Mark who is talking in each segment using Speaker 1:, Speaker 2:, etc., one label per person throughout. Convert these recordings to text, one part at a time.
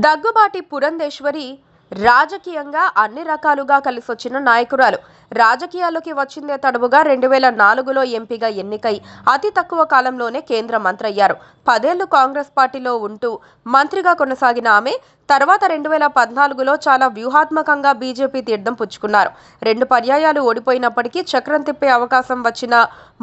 Speaker 1: దగ్గుబాటి పురంధేశ్వరి రాజకీయంగా అన్ని రకాలుగా కలిసొచ్చిన నాయకురాలు. రాజకీయాల్లోకి వచ్చిందే తడవుగా 2004లో ఎంపీగా ఎన్నికై అతి తక్కువ కాలంలోనే కేంద్ర మంత్రి అయ్యారు. 10 ఏళ్లు కాంగ్రెస్ పార్టీలో ఉంటూ మంత్రిగా కొనసాగిన ఆమె తర్వాత 2014లో చాలా వ్యూహాత్మకంగా బీజేపీ తీర్థం పుచ్చుకున్నారు. 2 పర్యాయాలు ఓడిపోయినప్పటికీ చక్రం తిప్పే అవకాశం వచ్చిన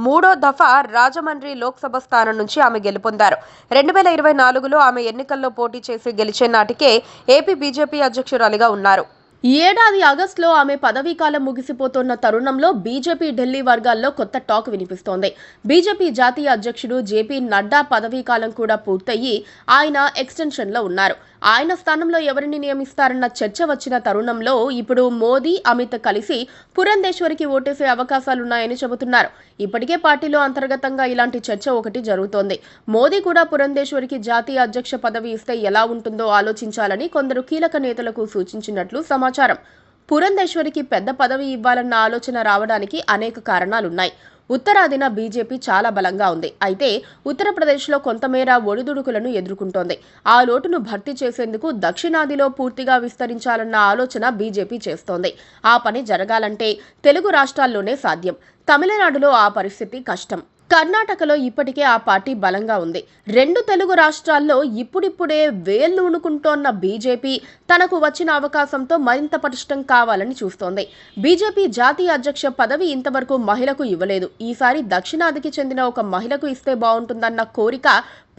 Speaker 1: మూడో దఫా రాజమండ్రి లోక్సభ స్థానం నుంచి ఆమె గెలుపొందారు. 2024లో ఆమె ఎన్నికల్లో పోటీ చేసి గెలిచే నాటికే ఏపీ బీజేపీ అధ్యక్షురాలిగా ఉన్నారు. ఈ ఏడాది ఆగస్టులో ఆమె పదవీకాలం ముగిసిపోతున్న తరుణంలో బీజేపీ ఢిల్లీ వర్గాల్లో కొత్త టాక్ వినిపిస్తోంది. బీజేపీ జాతీయ అధ్యక్షుడు జేపీ నడ్డా పదవీకాలం కూడా పూర్తయి ఆయన ఎక్స్టెన్షన్లో ఉన్నారు. ఆయన స్థానంలో ఎవరిని నియమిస్తారన్న చర్చ వచ్చిన తరుణంలో ఇప్పుడు మోదీ, అమిత్ కలిసి పురంధేశ్వరికి ఓటేసే అవకాశాలున్నాయని చెబుతున్నారు. ఇప్పటికే పార్టీలో అంతర్గతంగా ఇలాంటి చర్చ ఒకటి జరుగుతోంది. మోదీ కూడా పురంధేశ్వరికి జాతీయ అధ్యక్ష పదవి ఇస్తే ఎలా ఉంటుందో ఆలోచించాలని కొందరు కీలక నేతలకు సూచించినట్లు సమాచారం. పురంధేశ్వరికి పెద్ద పదవి ఇవ్వాలన్న ఆలోచన రావడానికి అనేక కారణాలున్నాయి. ఉత్తరాదిన బీజేపీ చాలా బలంగా ఉంది. అయితే ఉత్తరప్రదేశ్లో కొంతమేర ఒడిదుడుకులను ఎదుర్కొంటోంది. ఆ లోటును భర్తీ చేసేందుకు దక్షిణాదిలో పూర్తిగా విస్తరించాలన్న ఆలోచన బీజేపీ చేస్తోంది. ఆ పని జరగాలంటే తెలుగు రాష్ట్రాల్లోనే సాధ్యం. తమిళనాడులో ఆ పరిస్థితి కష్టం. కర్ణాటకలో ఇప్పటికే ఆ పార్టీ బలంగా ఉంది. 2 తెలుగు రాష్ట్రాల్లో ఇప్పుడిప్పుడే వేళ్లూనుకుంటోన్న బీజేపీ తనకు వచ్చిన అవకాశంతో మరింత పటిష్టం కావాలని చూస్తోంది. బీజేపీ జాతీయ అధ్యక్ష పదవి ఇంతవరకు మహిళకు ఇవ్వలేదు. ఈసారి దక్షిణాదికి చెందిన ఒక మహిళకు ఇస్తే బాగుంటుందన్న కోరిక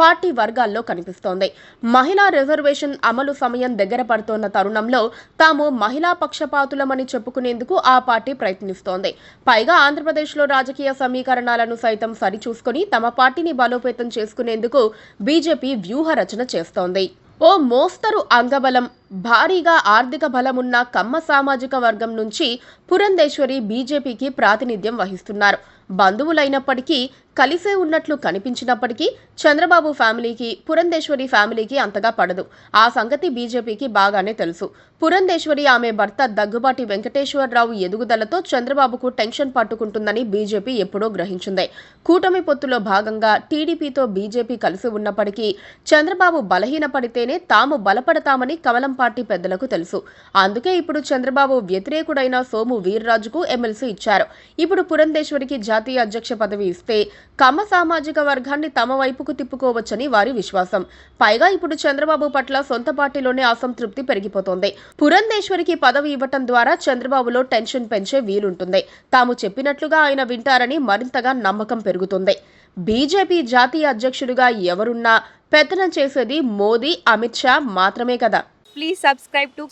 Speaker 1: పార్టీ వర్గాల్లో కనిపిస్తోంది. మహిళా రిజర్వేషన్ అమలు సమయం దగ్గర పడుతోన్న తరుణంలో తాము మహిళా పక్షపాతులమని చెప్పుకునేందుకు ఆ పార్టీ ప్రయత్నిస్తోంది. పైగా ఆంధ్రప్రదేశ్లో రాజకీయ సమీకరణాలను సైతం సరిచూసుకుని తమ పార్టీని బలోపేతం చేసుకునేందుకు బీజేపీ వ్యూహ రచన చేస్తోంది. ఓ మోస్తరు అంగబలం, భారీగా ఆర్థిక బలమున్న కమ్మ సామాజిక వర్గం నుంచి పురంధేశ్వరి బీజేపీకి ప్రాతినిధ్యం వహిస్తున్నారు. బంధువులైనప్పటికీ కలిసే ఉన్నట్లు కనిపించినప్పటికీ చంద్రబాబు ఫ్యామిలీకి పురంధేశ్వరి ఫ్యామిలీకి అంతగా పడదు. ఆ సంగతి బీజేపీకి బాగానే తెలుసు. పురంధేశ్వరి ఆమె భర్త దగ్గుబాటి వెంకటేశ్వరరావు ఎదుగుదలతో చంద్రబాబుకు టెన్షన్ పట్టుకుంటుందని బీజేపీ ఎప్పుడో గ్రహించింది. కూటమి పొత్తులో భాగంగా టీడీపీతో బీజేపీ కలిసి ఉన్నప్పటికీ చంద్రబాబు బలహీనపడితేనే తాము బలపడతామని కమలం పార్టీ పెద్దలకు తెలుసు. అందుకే ఇప్పుడు చంద్రబాబు వ్యతిరేకుడైన సోము వీర్రాజుకు ఎమ్మెల్సీ ఇచ్చారు. ఇప్పుడు పురంధేశ్వరికి జాతీయ అధ్యక్ష పదవి ఇస్తే కమ్మ సామాజిక వర్గాన్ని తమ వైపుకు తిప్పుకోవచ్చని వారి విశ్వాసం. పైగా ఇప్పుడు చంద్రబాబు పట్ల సొంత పార్టీలోనే అసంతృప్తి పెరిగిపోతోంది. పురంధేశ్వరికి పదవి ఇవ్వటం ద్వారా చంద్రబాబులో టెన్షన్ పెంచే వీలుంటుంది. తాము చెప్పినట్లుగా ఆయన వింటారని మరింతగా నమ్మకం పెరుగుతుంది. బీజేపీ జాతీయ అధ్యక్షుడిగా ఎవరున్నా పెత్తనం చేసేది మోదీ, అమిత్ షా మాత్రమే కదా.
Speaker 2: Please subscribe to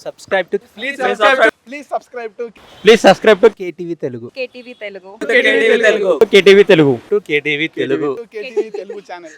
Speaker 3: KTV Telugu.
Speaker 2: KTV Telugu.
Speaker 3: KTV Telugu
Speaker 4: channel.